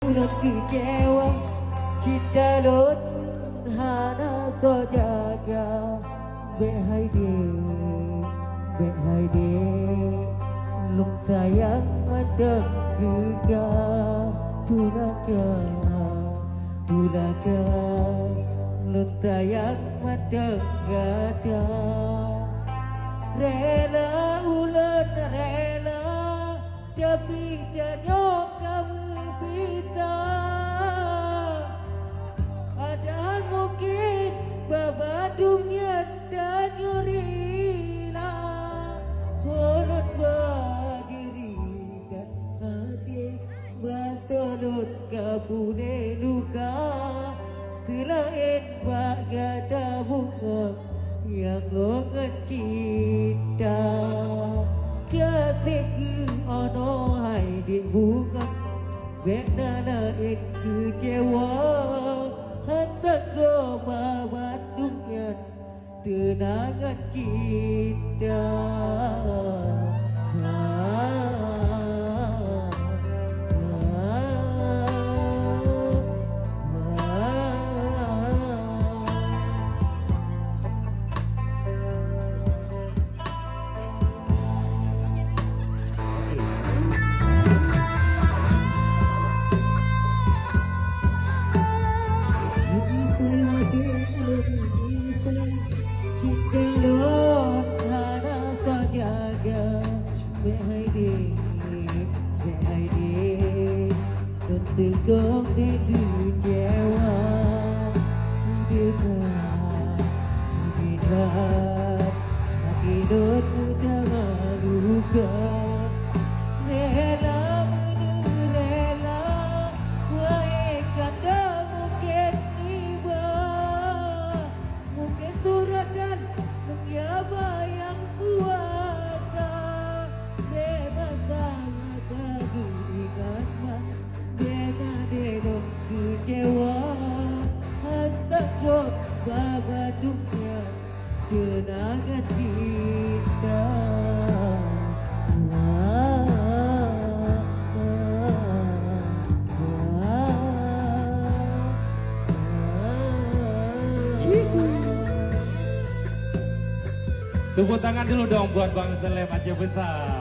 Bulan kecewa cinta lon hana kau jaga Behaide lung sayang madam juga Tulaga lung sayang madam gada Rela ulan rela tapi jangan kamu bita ada mungkin babadumnya dan nyurila Holut berdiri dan hadir Batolot kabune luka Selain bagada bunga yang longan cinta Kasihku ono hai di bunga Beknana it kecewa Hantar kau babat dunia Tenangan cinta Tegong di kecewa Hidup Hidup mudah maluka Rela rela Wae kanda mungkin tiba Mungkin surat dan menyapa yang kuasa Bebas mata dirikan Bena kecewa Hantar kau babaduknya Kenangan cinta Tepuk tangan dulu dong buat Bang Selem Aceh Besar.